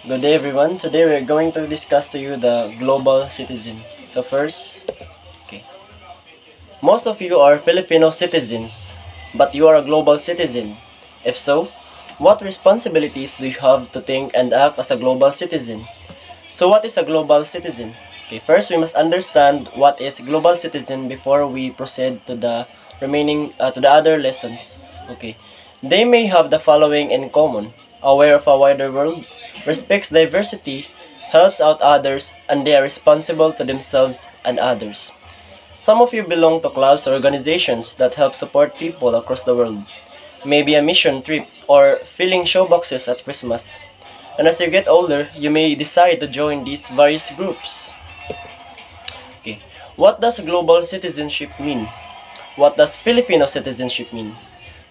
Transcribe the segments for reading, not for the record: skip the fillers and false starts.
Good day everyone. Today we're going to discuss to you the global citizen. So first, okay. Most of you are Filipino citizens, but you are a global citizen. If so, what responsibilities do you have to think and act as a global citizen? So what is a global citizen? Okay, first we must understand what is global citizen before we proceed to the remaining to the other lessons. Okay. They may have the following in common: aware of a wider world, respects diversity, helps out others, and they are responsible to themselves and others. Some of you belong to clubs or organizations that help support people across the world. Maybe a mission trip or filling show boxes at Christmas. And as you get older, you may decide to join these various groups. Okay. What does global citizenship mean? What does Filipino citizenship mean?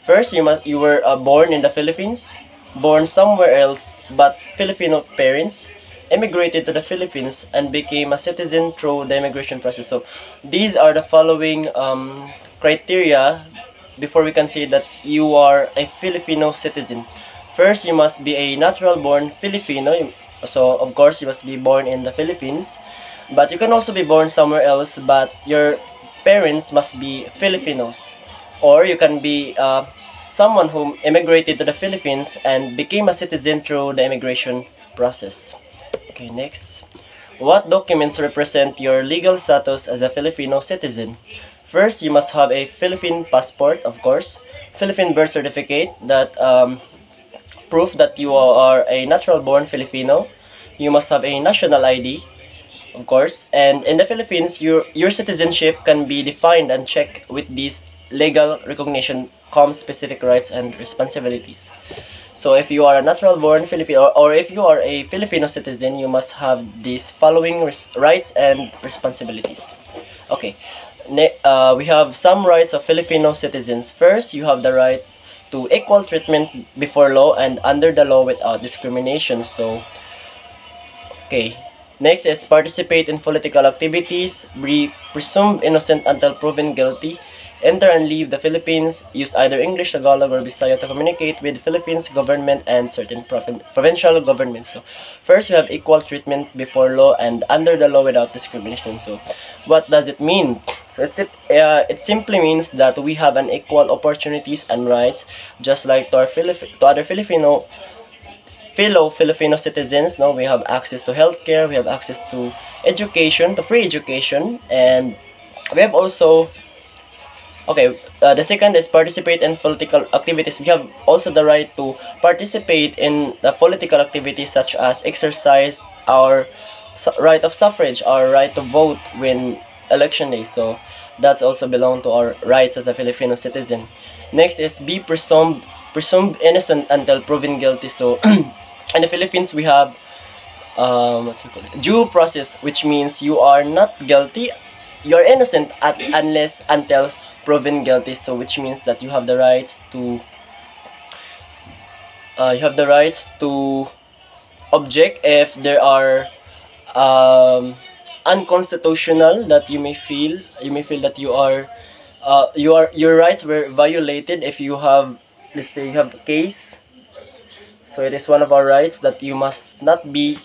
First, you were born in the Philippines, born somewhere else, but Filipino parents immigrated to the Philippines and became a citizen through the immigration process. So these are the following criteria before we can say that you are a Filipino citizen. First, you must be a natural-born Filipino. So of course, you must be born in the Philippines, but you can also be born somewhere else, but your parents must be Filipinos. Or you can be someone who immigrated to the Philippines and became a citizen through the immigration process. Okay, next. What documents represent your legal status as a Filipino citizen? First, you must have a Philippine passport, of course, Philippine birth certificate that proof that you are a natural-born Filipino. You must have a national ID, of course, and in the Philippines, your citizenship can be defined and checked with these legal recognition comes specific rights and responsibilities. So if you are a natural-born Filipino, or if you are a Filipino citizen, you must have these following rights and responsibilities. Okay, we have some rights of Filipino citizens. First, you have the right to equal treatment before law and under the law without discrimination. So, okay. Next is participate in political activities, be presumed innocent until proven guilty, enter and leave the Philippines, use either English, Tagalog, or Bisaya to communicate with the Philippines government and certain provincial governments. So, first we have equal treatment before law and under the law without discrimination. So, what does it mean? It simply means that we have an equal opportunities and rights, just like to other fellow Filipino citizens. No, we have access to healthcare, we have access to education, to free education, and we have also the second is participate in political activities. We have also the right to participate in the political activities such as exercise our right of suffrage, our right to vote when election day. So that's also belong to our rights as a Filipino citizen. Next is be presumed innocent until proven guilty. So in the Philippines we have due process, which means you are not guilty, you're innocent unless until proven guilty. So which means that you have the rights to object if there are unconstitutional that you may feel that your rights were violated. If you have, let's say you have a case, so it is one of our rights that you must not be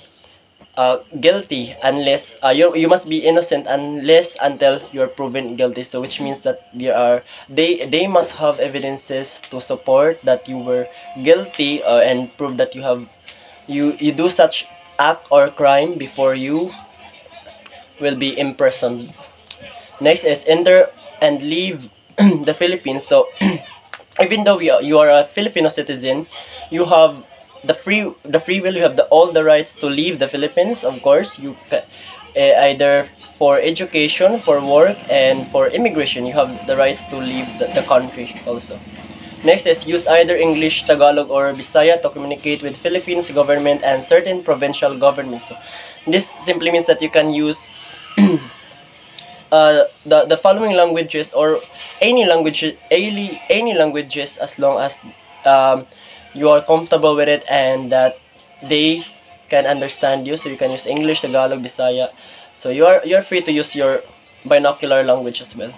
guilty unless you must be innocent unless until you're proven guilty. So which means that they must have evidences to support that you were guilty and prove that you do such act or crime before you will be imprisoned. Next is enter and leave the Philippines. So even though you are a Filipino citizen, you have the free will, you have all the rights to leave the Philippines. Of course, you either for education, for work, and for immigration, you have the rights to leave the country also. Next is use either English, Tagalog, or Bisaya to communicate with Philippines government and certain provincial governments. So this simply means that you can use the following languages or any languages as long as you are comfortable with it and that they can understand you. So you can use English, Tagalog, Bisaya. So you're free to use your binocular language as well.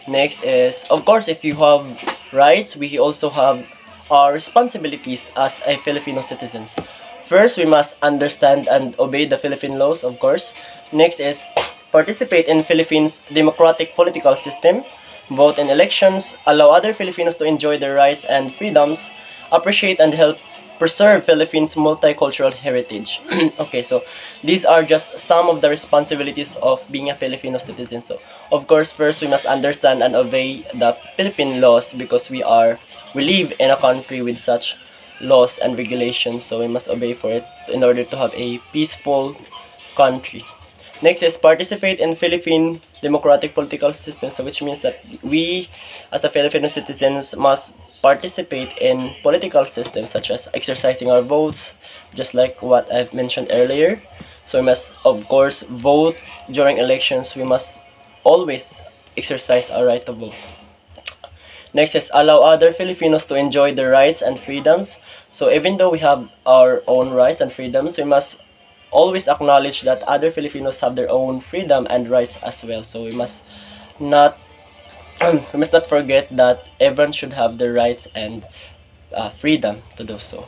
Next is, of course, if you have rights, we also have our responsibilities as a Filipino citizens. First, we must understand and obey the Philippine laws, of course. Next is participate in Philippines' democratic political system, vote in elections, allow other Filipinos to enjoy their rights and freedoms, appreciate and help preserve Philippines' multicultural heritage. Okay, so these are just some of the responsibilities of being a Filipino citizen. So, of course, first we must understand and obey the Philippine laws because we live in a country with such laws and regulations, so we must obey for it in order to have a peaceful country. Next is participate in Philippine democratic political system, so which means that we as a Filipino citizens must participate in political systems such as exercising our votes, just like what I've mentioned earlier. So we must of course vote during elections. We must always exercise our right to vote. Next is allow other Filipinos to enjoy their rights and freedoms. So even though we have our own rights and freedoms, we must always acknowledge that other Filipinos have their own freedom and rights as well. So we must not we must not forget that everyone should have their rights and freedom to do so.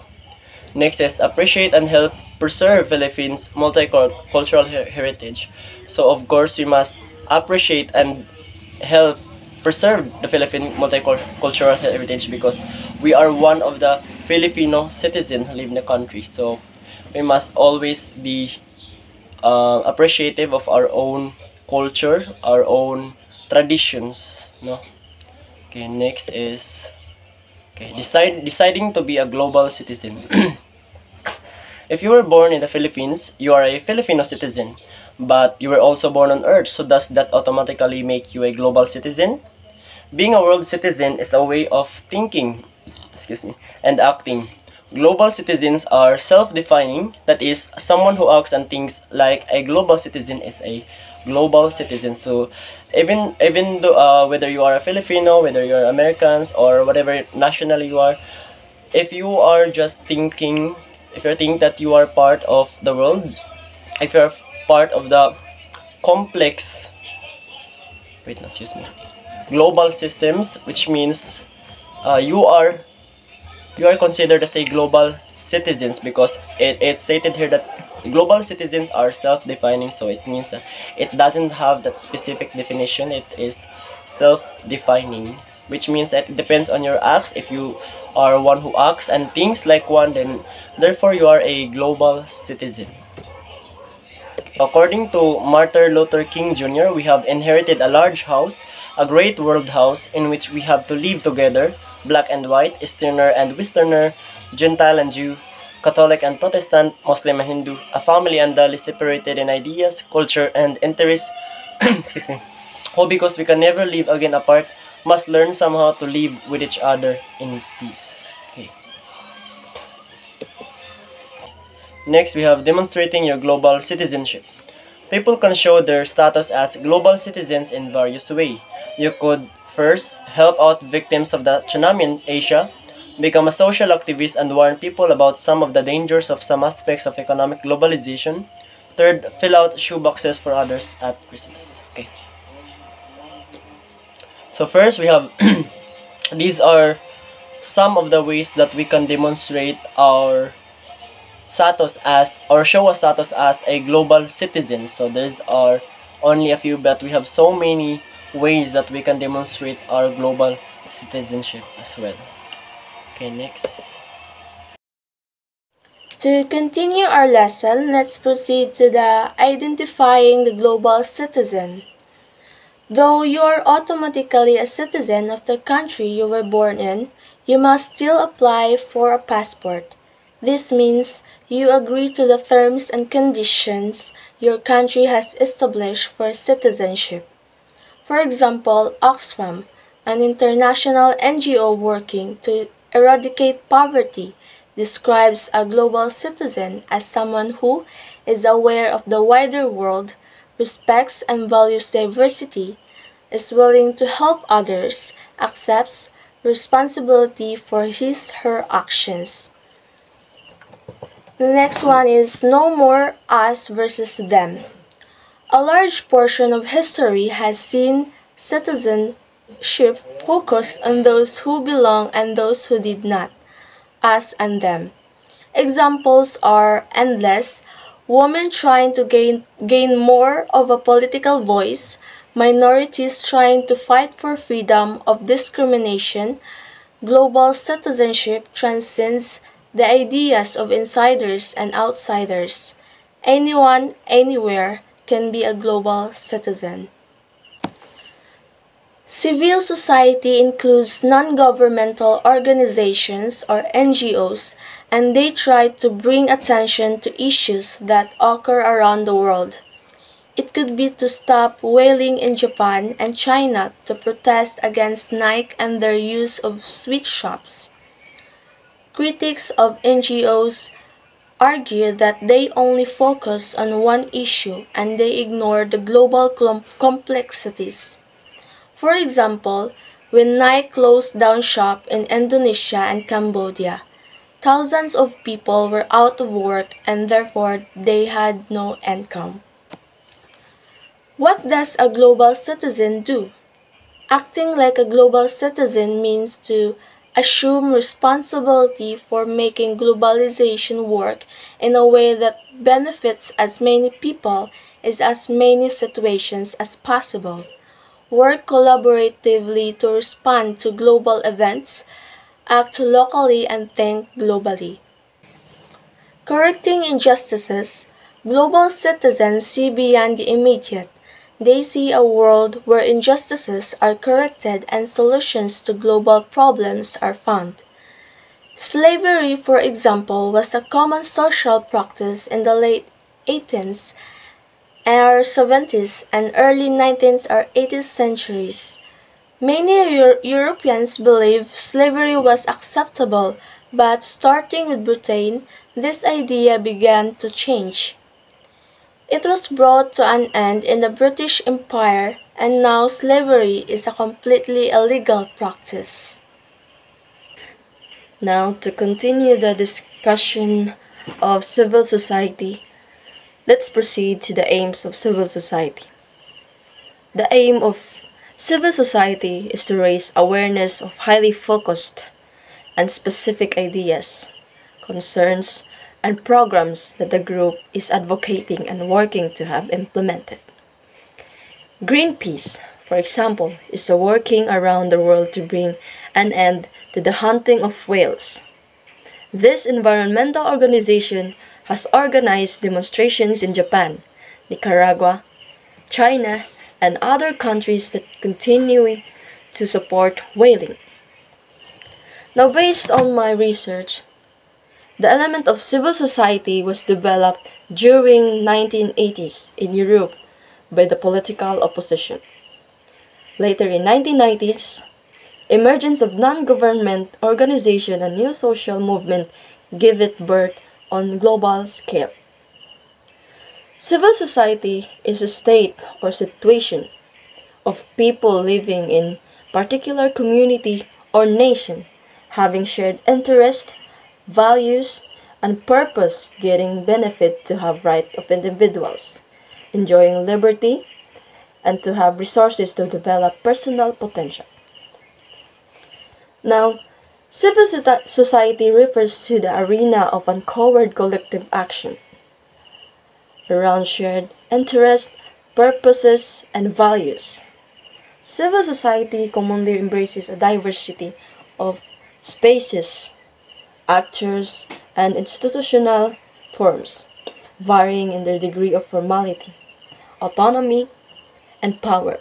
Next is appreciate and help preserve Philippines' multicultural heritage. So of course we must appreciate and help preserve the Philippine multicultural heritage because we are one of the Filipino citizens who live in the country. So we must always be appreciative of our own culture, our own traditions. No. Okay. Next is deciding to be a global citizen. If you were born in the Philippines, you are a Filipino citizen, but you were also born on Earth. So does that automatically make you a global citizen? Being a world citizen is a way of thinking, and acting. Global citizens are self-defining, that is, someone who acts and thinks like a global citizen is a global citizen. So even though whether you are a Filipino, whether you are Americans or whatever nationally you are, if you are just thinking, if you think that you are part of the world, if you are part of the complex global systems, which means you are considered as a global citizens because it's stated here that global citizens are self-defining. So it means that it doesn't have that specific definition. It is self-defining, which means that it depends on your acts. If you are one who acts and thinks like one, then therefore you are a global citizen. According to Martin Luther King Jr., we have inherited a large house, a great world house, in which we have to live together, black and white, Easterner and Westerner, Gentile and Jew, Catholic and Protestant, Muslim and Hindu, a family unduly separated in ideas, culture, and interests. All because we can never live again apart, must learn somehow to live with each other in peace. Okay. Next, we have demonstrating your global citizenship. People can show their status as global citizens in various ways. You could first help out victims of the tsunami in Asia, become a social activist and warn people about some of the dangers of some aspects of economic globalization. Third, fill out shoeboxes for others at Christmas. Okay. So first we have these are some of the ways that we can demonstrate our status as, or show a status as a global citizen. So these are only a few, but we have so many ways that we can demonstrate our global citizenship as well. Okay, next. To continue our lesson, let's proceed to the identifying the global citizen. Though you are automatically a citizen of the country you were born in, you must still apply for a passport. This means you agree to the terms and conditions your country has established for citizenship. For example, Oxfam, an international NGO working to eradicate poverty, describes a global citizen as someone who is aware of the wider world, respects and values diversity, is willing to help others, accepts responsibility for his/her actions. The next one is no more us versus them. A large portion of history has seen citizenship focus on those who belong and those who did not, us and them. Examples are endless: women trying to gain more of a political voice, minorities trying to fight for freedom of discrimination. Global citizenship transcends the ideas of insiders and outsiders. Anyone, anywhere can be a global citizen. Civil society includes non-governmental organizations or NGOs, and they try to bring attention to issues that occur around the world. It could be to stop whaling in Japan and China, to protest against Nike and their use of sweatshops. Critics of NGOs argue that they only focus on one issue and they ignore the global complexities. For example, when Nike closed down shop in Indonesia and Cambodia, thousands of people were out of work and therefore they had no income. What does a global citizen do? Acting like a global citizen means to assume responsibility for making globalization work in a way that benefits as many people in as many situations as possible. Work collaboratively to respond to global events, act locally, and think globally. Correcting injustices, global citizens see beyond the immediate. They see a world where injustices are corrected and solutions to global problems are found. Slavery, for example, was a common social practice in the late 18th or 70s and early 19th or 18th centuries. Many Europeans believed slavery was acceptable, but starting with Britain, this idea began to change. It was brought to an end in the British Empire, and now slavery is a completely illegal practice. Now, to continue the discussion of civil society, let's proceed to the aims of civil society. The aim of civil society is to raise awareness of highly focused and specific ideas, concerns, and programs that the group is advocating and working to have implemented. Greenpeace, for example, is working around the world to bring an end to the hunting of whales. This environmental organization has organized demonstrations in Japan, Nicaragua, China, and other countries that continue to support whaling. Now, based on my research, the element of civil society was developed during 1980s in Europe by the political opposition. Later in 1990s, emergence of non-government organization and new social movement gave it birth on global scale. Civil society is a state or situation of people living in particular community or nation having shared interest, values, and purpose, getting benefit to have right of individuals, enjoying liberty, and to have resources to develop personal potential. Now, civil society refers to the arena of uncovered collective action around shared interests, purposes, and values. Civil society commonly embraces a diversity of spaces, actors, and institutional forms, varying in their degree of formality, autonomy, and power.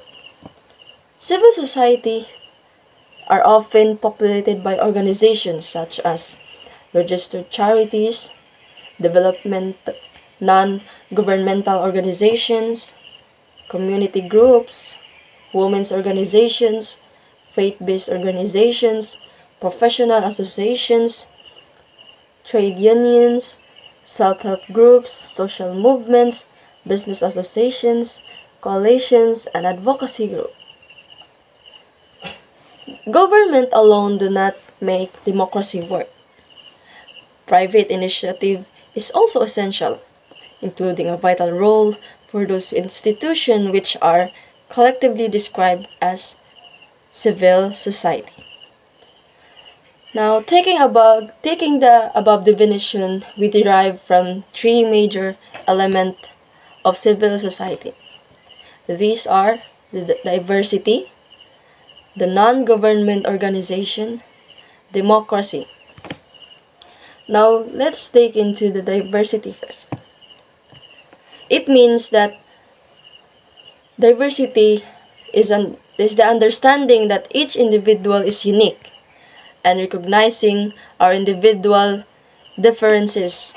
Civil society are often populated by organizations such as registered charities, development non-governmental organizations, community groups, women's organizations, faith-based organizations, professional associations, trade unions, self-help groups, social movements, business associations, coalitions, and advocacy groups. Government alone do not make democracy work. Private initiative is also essential, including a vital role for those institutions which are collectively described as civil society. Now, taking the above definition, we derive from three major elements of civil society. These are the diversity, the non-government organization, democracy. Now, let's take into the diversity first. It means that diversity is the understanding that each individual is unique and recognizing our individual differences.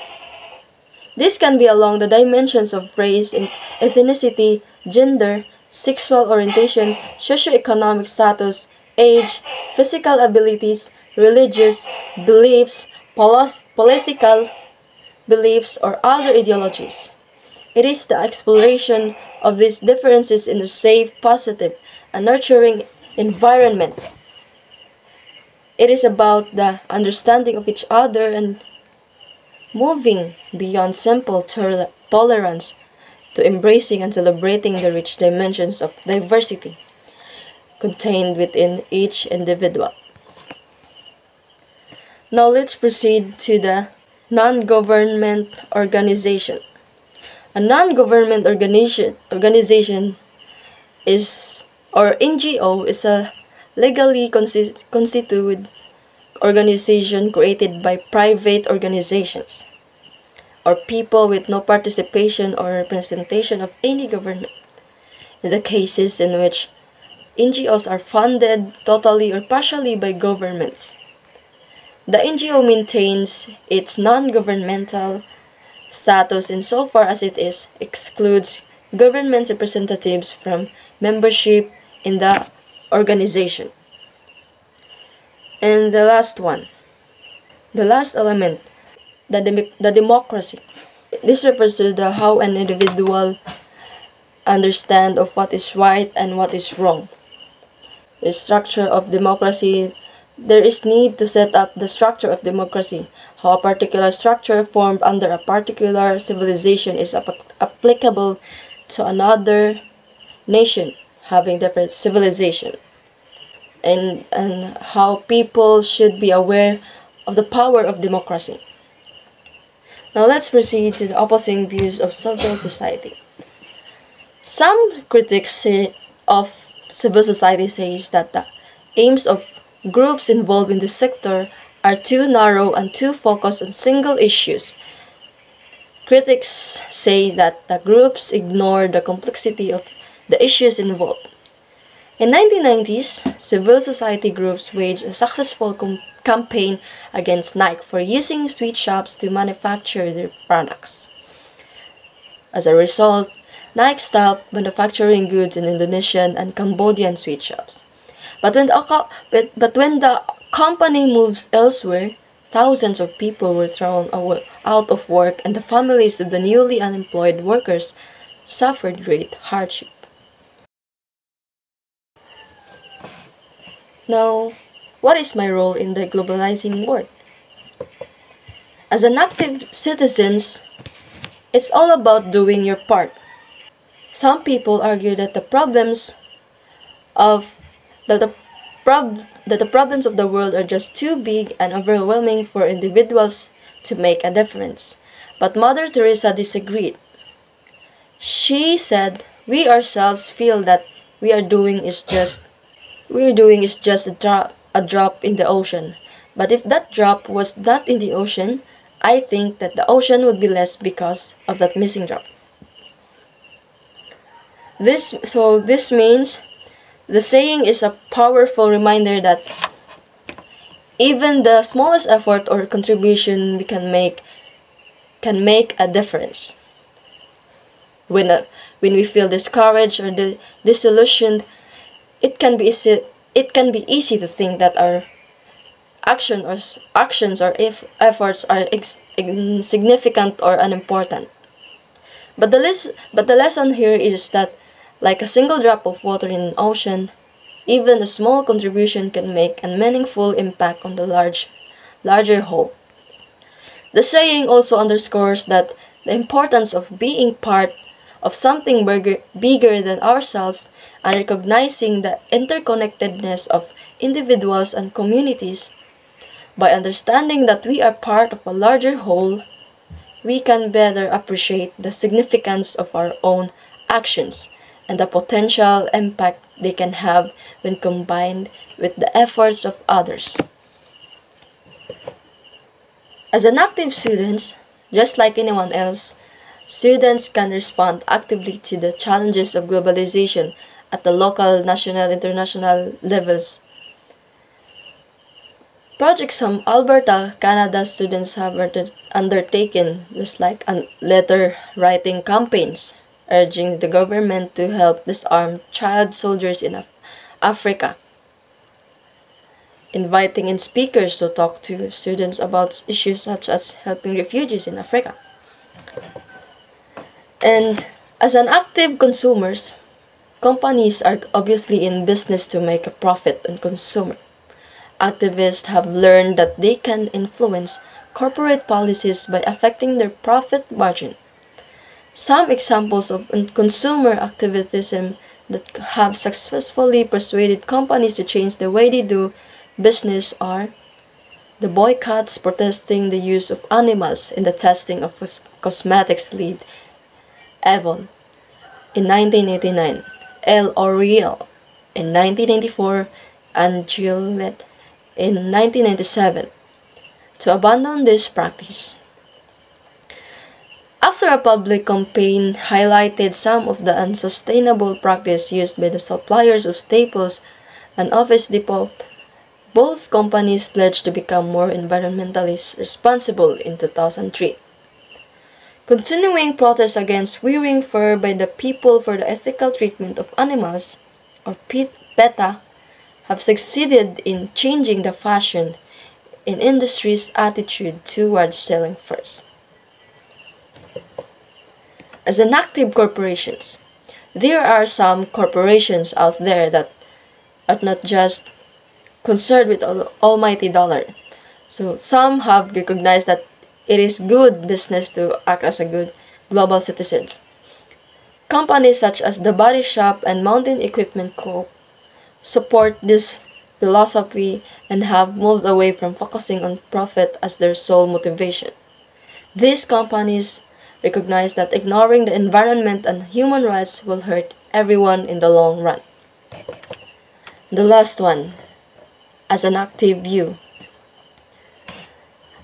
This can be along the dimensions of race, ethnicity, gender, sexual orientation, socioeconomic status, age, physical abilities, religious beliefs, political beliefs, or other ideologies. It is the exploration of these differences in a safe, positive, and nurturing environment. It is about the understanding of each other and moving beyond simple tolerance to embracing and celebrating the rich dimensions of diversity contained within each individual. Now let's proceed to the non-government organization. A non-government organization is, or NGO, is a legally constituted organization created by private organizations or people with no participation or representation of any government. In the cases in which NGOs are funded totally or partially by governments, the NGO maintains its non-governmental status insofar as it excludes government representatives from membership in the organization. And the last element, the democracy. This refers to how an individual understand of what is right and what is wrong. The structure of democracy. There is need to set up the structure of democracy, how a particular structure formed under a particular civilization is applicable to another nation having different civilization, and how people should be aware of the power of democracy. Now let's proceed to the opposing views of civil society. Some critics of civil society says that the aims of groups involved in the sector are too narrow and too focused on single issues. Critics say that the groups ignore the complexity of the issues involved. In 1990s, civil society groups waged a successful campaign against Nike for using sweet shops to manufacture their products. As a result, Nike stopped manufacturing goods in Indonesian and Cambodian sweet shops. But when the company moves elsewhere, thousands of people were thrown out of work, and the families of the newly unemployed workers suffered great hardship. Now, what is my role in the globalizing world? As an active citizen, it's all about doing your part. Some people argue that the problems of the problems of the world are just too big and overwhelming for individuals to make a difference. But Mother Teresa disagreed. She said, "We ourselves feel that we are doing is just a drop in the ocean. But if that drop was not in the ocean, I think that the ocean would be less because of that missing drop." This means the saying is a powerful reminder that even the smallest effort or contribution we can make a difference. When we feel discouraged or disillusioned, it can be easy to think that our actions or efforts are insignificant or unimportant. But the lesson here is that, like a single drop of water in an ocean, even a small contribution can make a meaningful impact on the larger whole. The saying also underscores that the importance of being part of something bigger than ourselves and recognizing the interconnectedness of individuals and communities. By understanding that we are part of a larger whole, we can better appreciate the significance of our own actions and the potential impact they can have when combined with the efforts of others. As an active student, just like anyone else, students can respond actively to the challenges of globalization at the local, national, international levels. Projects from Alberta, Canada students have undertaken, just like letter writing campaigns, urging the government to help disarm child soldiers in Africa, inviting in speakers to talk to students about issues such as helping refugees in Africa. And as an active consumers, companies are obviously in business to make a profit on consumer. Activists have learned that they can influence corporate policies by affecting their profit margin. Some examples of consumer activism that have successfully persuaded companies to change the way they do business are the boycotts protesting the use of animals in the testing of cosmetics lead Avon in 1989, L'Oreal in 1994, and Gillette in 1997 to abandon this practice. After a public campaign highlighted some of the unsustainable practice used by the suppliers of staples and Office Depot, both companies pledged to become more environmentally responsible in 2003. Continuing protests against wearing fur by the People for the Ethical Treatment of Animals, or PETA, have succeeded in changing the fashion in industry's attitude towards selling furs. As an active corporations, there are some corporations out there that are not just concerned with almighty dollar. So some have recognized that it is good business to act as a good global citizen. Companies such as The Body Shop and Mountain Equipment Co. support this philosophy and have moved away from focusing on profit as their sole motivation. These companies recognize that ignoring the environment and human rights will hurt everyone in the long run. The last one, as an active view.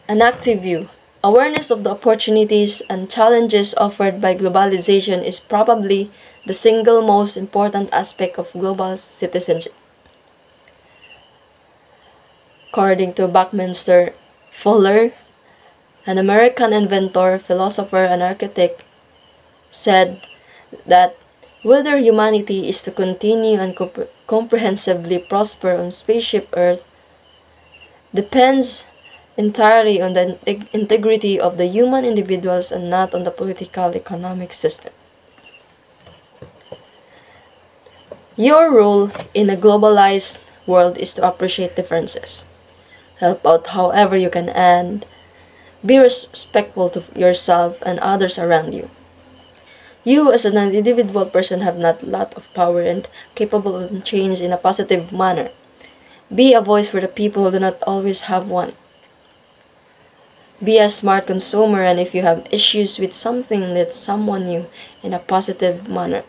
An active view. Awareness of the opportunities and challenges offered by globalization is probably the single most important aspect of global citizenship. According to Buckminster Fuller, an American inventor, philosopher, and architect, said that whether humanity is to continue and comprehensively prosper on spaceship Earth depends entirely on the integrity of the human individuals and not on the political economic system. Your role in a globalized world is to appreciate differences, help out however you can, and be respectful to yourself and others around you. You as an individual person have not a lot of power and capable of change in a positive manner. Be a voice for the people who do not always have one. Be a smart consumer, and if you have issues with something, let someone new in a positive manner.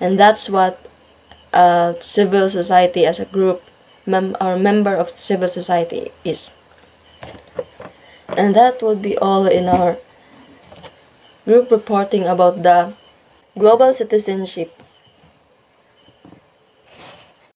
And that's what civil society as a group or member of civil society is. And that would be all in our group reporting about the global citizenship